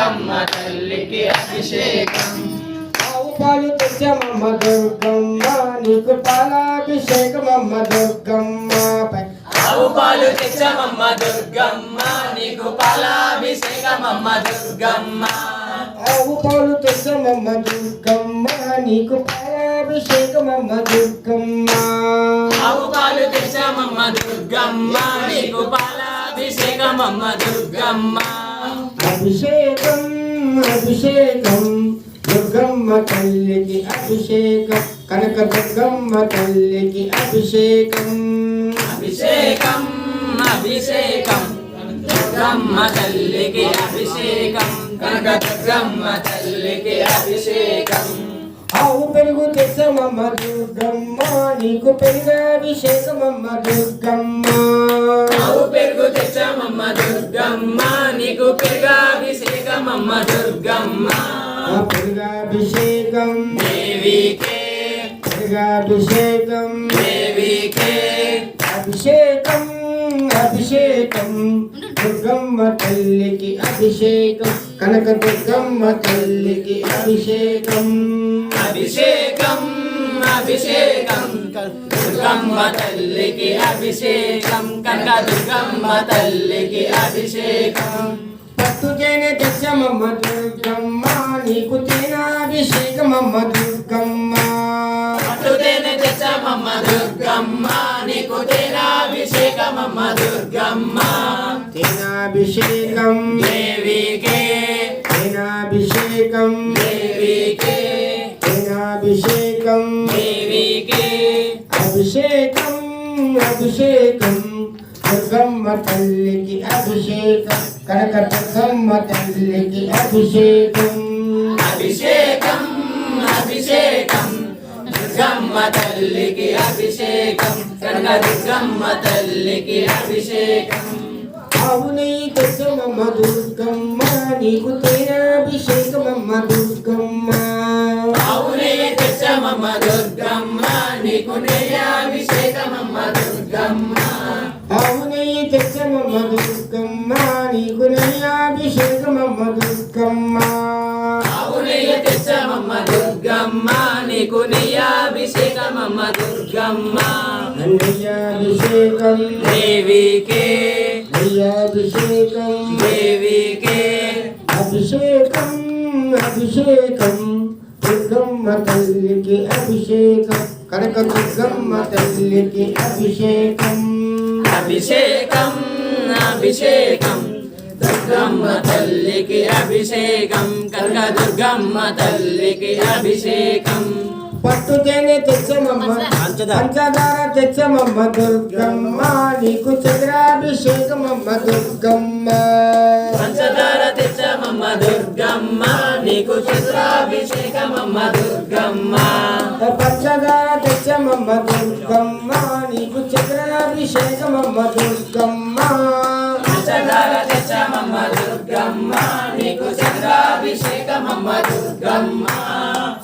దుర్గమ్మ తల్లికి అభిషేకం ఆవు పాలు తెచ్చమమ్మ దుర్గమ్మ నీకు పాలాభిషేకమమ్మ దుర్గమ్మ ఆవు పాలు తెచ్చమమ్మ దుర్గమ్మ నీకు పాలాభిషేకమమ్మ దుర్గమ్మ ఆవు పాలు తెచ్చమమ్మ దుర్గమ్మ నీకు పాలాభిషేకమమ్మ దుర్గమ్మ ఆవు పాలు తెచ్చమమ్మ దుర్గమ్మ నీకు పాలాభిషేకమమ్మ దుర్గమ్మ అభిషేకం అభిషేకం దుర్గమ్మ తల్లికి అభిషేకం కనక దుర్గమ్మ తల్లికి అభిషేకం అభిషేకం అభిషేకం దుర్గమ్మ తల్లికి అభిషేకం కనక దుర్గమ్మ తల్లికి అభిషేకం ఆవు పెరుగు తెచ్చమమ్మ దుర్గమ్మ నీకు పెరుగాభిషేకమమ్మ దుర్గమ్మ ఆవు పెరుగు తెచ్చమమ్మ దుర్గమ్మ నీకు పెరుగాభిషేకమమ్మ దుర్గమ్మ పెరుగాభిషేకం దేవికే పెరుగాభిషేకం దేవికే అభిషేకం అభిషేకం దుర్గమ్మ తల్లికి అభిషేకం కనక దుర్గమ్మ తల్లికి అభిషేకం అభిషేకం అభిషేకం దుర్గమ్మ తల్లికి అభిషేకం కనక దుర్గమ్మ తల్లికి అభిషేకం పట్టు తేనె తెచ్చమమ్మ దుర్గమ్మ నీకు తేనాభిషేకమమ్మ దుర్గమ్మ పట్టు తేనె తెచ్చమమ్మ దుర్గమ్మ నీకు తేనాభిషేకమమ్మ దుర్గమ్మ తేనాభిషేకం దేవికే తేనాభిషేకం దేవికే తేనాభిషేకం దేవికే అభిషేకం అభిషేకం దుర్గమ్మ తల్లికి అభిషేకం కనక దుర్గమ్మ తల్లికి అభిషేకం అభిషేకం అభిషేకం దుర్గమ్మ తల్లికి అభిషేకం కనక దుర్గమ్మ తల్లికి అభిషేకం ఆవు నెయ్యి తెచ్చమమ్మ దుర్గమ్మ నీకు తేనాభిషేకమమ్మ దుర్గమ్మ ఆవు నెయ్యి తెచ్చమమ్మ దుర్గమ్మ నీకు నెయ్యాభిషేకమమ్మ దుర్గమ్మ ఆవు నెయ్యి తెచ్చమమ్మ దుర్గమ్మ నీకు నెయ్యాభిషేకమమ్మ దుర్గమ్మ ఆవు నెయ్యి తెచ్చమమ్మ దుర్గమ్మ నీకు నెయ్యాభిషేకమమ్మ దుర్గమ్మ నెయ్యాభిషేకం దేవికే నెయ్యాభిషేకం దేవికే అభిషేకం అభిషేకం దుర్గమ్మ తల్లికి అభిషేకం కనక దుర్గమ్మ తల్లికి అభిషేకం అభిషేకం అభిషేకం దుర్గమ్మ తల్లికి అభిషేకం కనక దుర్గమ్మ తల్లికి అభిషేకం పట్టు తేనె తెచ్చమమ్మ పంచదార తెచ్చమమ్మ దుర్గమ్మ నీకు చంద్రాభిషేకమమ్మ దుర్గమ్మ పంచదార తెచ్చమమ్మ దుర్గమ్మ నీకు చంద్రాభిషేకమమ్మ దుర్గమ్మ పంచదార తెచ్చమమ్మ దుర్గమ్మ నీకు చంద్రాభిషేకమమ్మ దుర్గమ్మ పంచదార తెచ్చమమ్మ దుర్గమ్మ నీకు చంద్రాభిషేకమమ్మ దుర్గమ్మ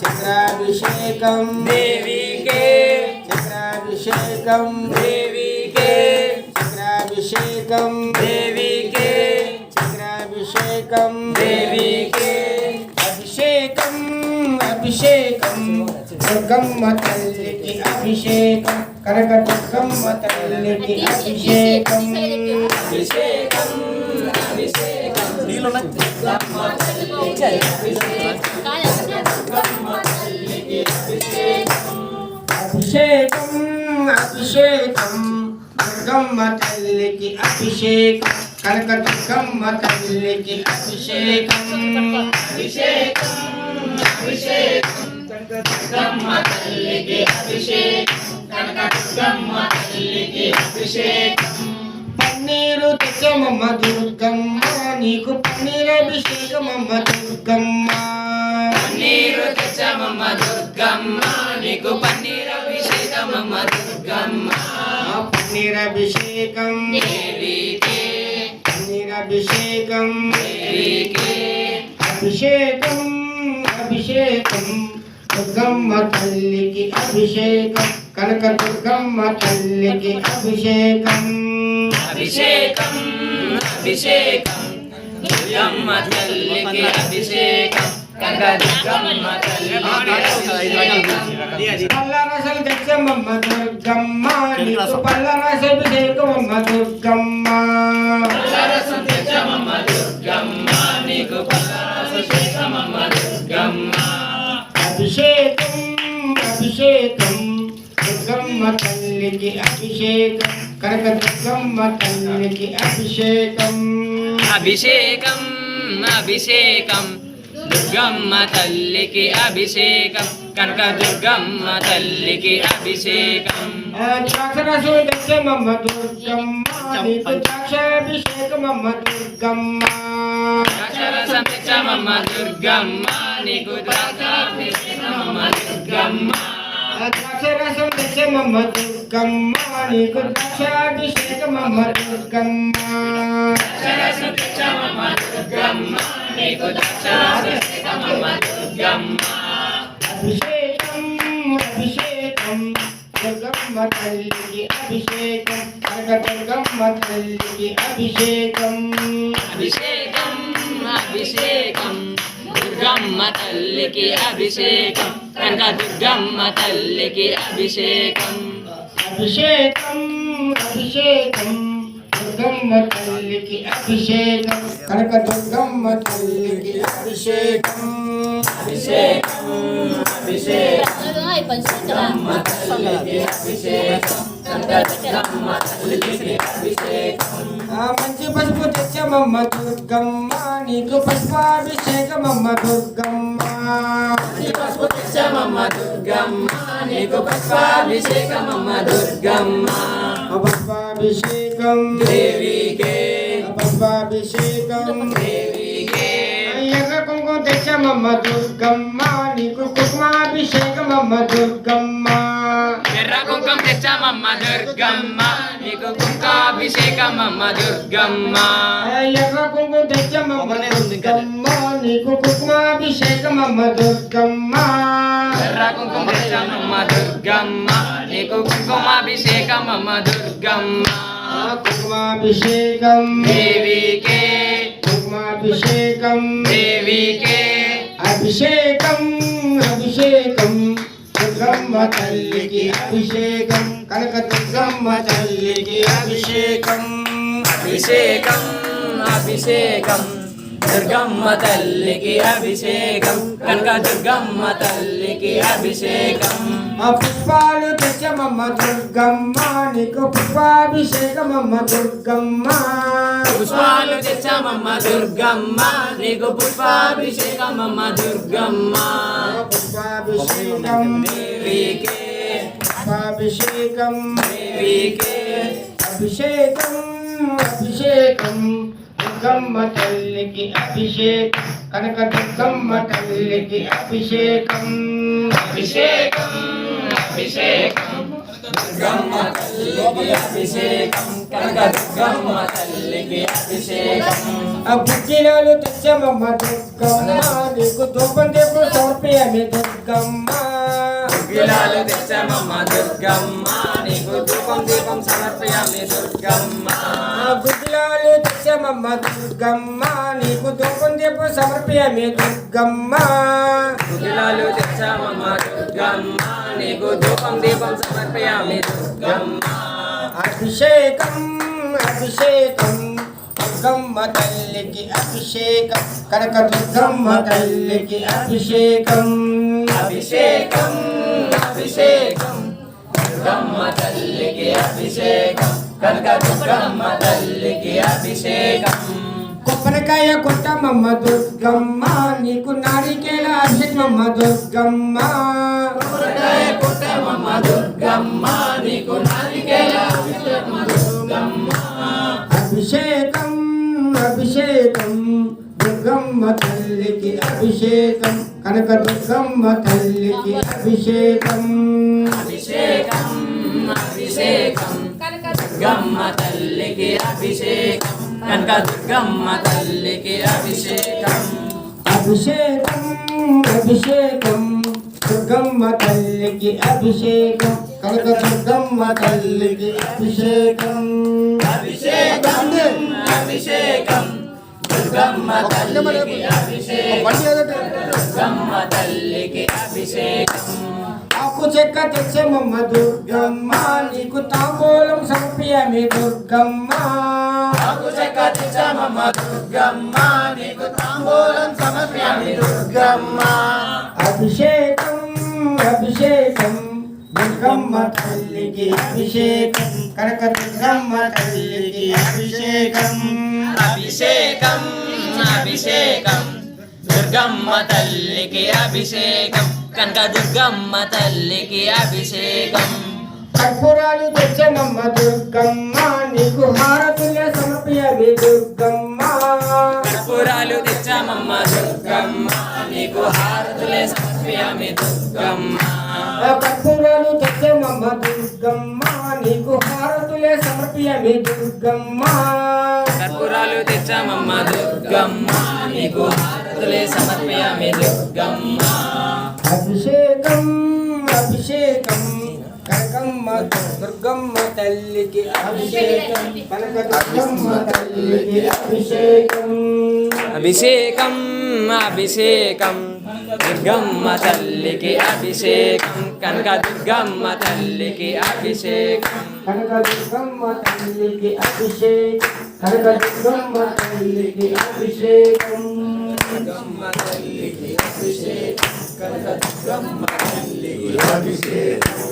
చంద్రాభిషేకం దేవికే చంద్రాభిషేకం దేవికే చంద్రాభిషేకం దేవికే చంద్రాభిషేకం దేవికే అభిషేకం అభిషేకం దుర్గమ్మ తల్లికి అభిషేకం కనక దుర్గమ్మ తల్లికి అభిషేకం అభిషేకం అభిషేకం దుర్గమ్మ తల్లికి అభిషేకం అభిషేకం అభిషేకం దుర్గమ్మ తల్లికి అభిషేకం కనక దుర్గమ్మ తల్లికి అభిషేకం అభిషేకం అభిషేకం దుర్గమ్మ తల్లికి అభిషేకం కనక దుర్గమ్మ తల్లికి అభిషేకం పన్నీరు తెచ్చమమ్మ దుర్గమ్మ నీకు పన్నీరాభిషేకమమ్మ దుర్గమ్మ పన్నీరు తెచ్చమమ్మ దుర్గమ్మ నీకు పన్నీరాభిషేకమమ్మ దుర్గమ్మ పన్నీరాభిషేకం దేవికే పన్నీరాభిషేకం దేవికే అభిషేకం అభిషేకం దుర్గమ్మ తల్లికి అభిషేకం కనక దుర్గమ్మ తల్లికి అభిషేకం అభిషేకం అభిషేకం దుర్గమ్మ తల్లికి అభిషేకం కనకదుర్గమ్మ తల్లికి పల్లరసలు తెచ్చమమ్మ దుర్గమ్మ నీకు పల్లరసాభిషేకమమ్మ దుర్గమ్మ పల్లరసం తెచ్చమమ్మ దుర్గమ్మ నీకు పల్లరసాభిషేకమమ్మ దుర్గమ్మ అభిషేకం అభిషేకం దుర్గమ్మ తల్లికి అభిషేకం కనకదుర్గమ్మ తల్లికి అభిషేకం అభిషేకం అభిషేకం దుర్గమ్మ తల్లికి అభిషేకం కనకదుర్గమ్మ తల్లికి అభిషేకం ద్రాక్షరసం తెచ్చమమ్మ దుర్గమ్మ నీకు ద్రాక్షాభిషేకమమ్మ దుర్గమ్మ ద్రాక్షరసం తెచ్చమమ్మ దుర్గమ్మ నీకు ద్రాక్షాభిషేకమమ్మ దుర్గమ్మ ద్రాక్షరసం తెచ్చమమ్మ దుర్గమ్మ నీకు ద్రాక్షాభిషేకమమ్మ దుర్గమ్మ ద్రాక్షరసం తెచ్చమమ్మ దుర్గమ్మ నీకు ద్రాక్షాభిషేకమమ్మ దుర్గమ్మ అభిషేకం అభిషేకం దుర్గమ్మ తల్లికి అభిషేకం కనకదుర్గమ్మ తల్లికి అభిషేకం అభిషేకం అభిషేకం దుర్గమ్మ తల్లికి అభిషేకం కనకదుర్గమ్మ తల్లికి అభిషేకం అభిషేకం అభిషేకం దుర్గమ్మ తల్లికి అభిషేకం కనకదుర్గమ్మ తల్లికి అభిషేకం అభిషేకం అభిషేకం దుర్గమ్మ తల్లికి అభిషేకం కనకదుర్గమ్మ తల్లికి అభిషేకం మంచి పసుపు తెచ్చమమ్మ దుర్గమ్మ నీకు పసుపాభిషేకమమ్మ దుర్గమ్మ పసుపు తెచ్చమమ్మ దుర్గమ్మ నీకు పసుపాభిషేకమమ్మ దుర్గమ్మ పసుపాభిషేకం దేవికే పసుపాభిషేకం దేవికే ఎర్ర కుంకుమ తెచ్చమమ్మ దుర్గమ్మ నీకు కుంకుమాభిషేకమమ్మ దుర్గమ్మ ఎర్ర కుంకుమ తెచ్చమమ్మ దుర్గమ్మ నీకు కుంకాభిషేకమమ్మ దుర్గమ్మ ఎర్ర కుంకుమ తెచ్చమమ్మ దుర్గమ్మ నీకు కుంకుమాభిషేకమమ్మ దుర్గమ్మ ఎర్ర కుంకుమ తెచ్చమమ్మ దుర్గమ్మ నీకు కుంకుమాభిషేకమమ్మ దుర్గమ్మ కుంకుమాభిషేకం దేవికే కుంకుమాభిషేకం దేవికే అభిషేకం అభిషేకం దుర్గమ్మ తల్లికి అభిషేకం కనకదుర్గమ్మ తల్లికి అభిషేకం అభిషేకం అభిషేకం దుర్గమ్మ తల్లికి అభిషేకం కనకదుర్గమ్మ తల్లికి అభిషేకం పుష్పాలు తెచ్చమమ్మ దుర్గమ్మ నీకు పుష్పాభిషేకమమ్మ దుర్గమ్మ పుష్పాలు తెచ్చమమ్మ దుర్గమ్మ నీకు పుష్పాభిషేకమమ్మ దుర్గమ్మ పుష్పాభిషేకం దేవికే పుష్పాభిషేకం దేవికే అభిషేకం అభిషేకం దుర్గమ్మ తల్లికి అభిషేకం కనకదుర్గమ్మ తల్లికి అభిషేకం అభిషేకం అభిషేకం దుర్గమ్మ తల్లికి అభిషేకం కనకదుర్గమ్మ తల్లికి అభిషేకం బుద్ధిలాలు తెచ్చమమ్మ దుర్గమ్మ నీకు ధూపం దీపం సమర్పయామి దుర్గమ్మ గిలాలు తెచ్చమమ్మ దుర్గమ్మ నీకు ధూపం దీపం సమర్పయామి దుర్గమ్మ బుద్ధిలాలు తెచ్చమమ్మ దుర్గమ్మ నీకు ధూపం దీపం సమర్పయామి దుర్గమ్మ గిలాలు తెచ్చమమ్మ దుర్గమ్మ నీకు ధూపం దీపం సమర్పయామి దుర్గమ్మ అభిషేకం అభిషేకం దుర్గమ్మ తల్లికి అభిషేకం కనకదుర్గమ్మ తల్లికి అభిషేకం అభిషేకం అభిషేకం దుర్గమ్మ తల్లికి అభిషేకం కనకదుర్గమ్మ తల్లికి అభిషేకం కొబ్బరికాయ కొట్టమమ్మ దుర్గమ్మ నీకు నారికేల అభిషేకమమ్మ దుర్గమ్మ కొబ్బరికాయ కొట్టమమ్మ దుర్గమ్మ నీకు నారికేల అభిషేకమమ్మ దుర్గమ్మ అభిషేకం అభిషేకం దుర్గమ్మ తల్లికి అభిషేకం కనకదుర్గమ్మ తల్లికి అభిషేకం అభిషేకం అభిషేకం దుర్గమ్మ తల్లికి అభిషేకం కనకదుర్గమ్మ తల్లికి అభిషేకం అభిషేకం అభిషేకం దుర్గమ్మ తల్లికి అభిషేకం కనకదుర్గమ్మ తల్లికి అభిషేకం అభిషేకం అభిషేకం దుర్గమ్మ తల్లికి అభిషేకం దుర్గమ్మ తల్లికి అభిషేకం ఆకు చెక్క తెచ్చమమ్మ దుర్గమ్మ నీకు తాంబూలం సమర్పయామి దుర్గమ్మ ఆకు చెక్క తెచ్చమమ్మ దుర్గమ్మ నీకు తాంబూలం సమర్పయామి దుర్గమ్మ అభిషేకం అభిషేకం దుర్గమ్మ తల్లికి అభిషేకం కనక దుర్గమ్మ తల్లికి అభిషేకం అభిషేకం అభిషేకం దుర్గమ్మ తల్లికి అభిషేకం కనక దుర్గమ్మ తల్లికి అభిషేకం కర్పూరాలు తెచ్చమమ్మ దుర్గమ్మ నీకు హారతులే సమర్పయామి దుర్గమ్మ కర్పూరాలు తెచ్చామమ్మ దుర్గమ్మ నీకు హారతులే సమర్పయామి దుర్గమ్మ కర్పూరాలు తెచ్చమమ్మ దుర్గమ్మ నీకు హారతులే సమర్పయామి దుర్గమ్మ కర్పూరాలు తెచ్చామమ్మ దుర్గమ్మ నీకు హారతులే సమర్పయామి దుర్గమ్మ అభిషేకం అభిషేకం కనకమ్మ దుర్గమ్మ తల్లికి అభిషేకం కనక దుర్గమ్మ తల్లికి అభిషేకం అభిషేకం అభిషేకం దుర్గమ్మ తల్లికి అభిషేకం కనక దుర్గమ్మ తల్లికి అభిషేకం కనక దుర్గమ్మ తల్లికి అభిషేకం కనక దుర్గమ్మ తల్లికి అభిషేకం దుర్గమ్మ తల్లికి అభిషేకం కనక దుర్గమ్మ తల్లికి అభిషేకం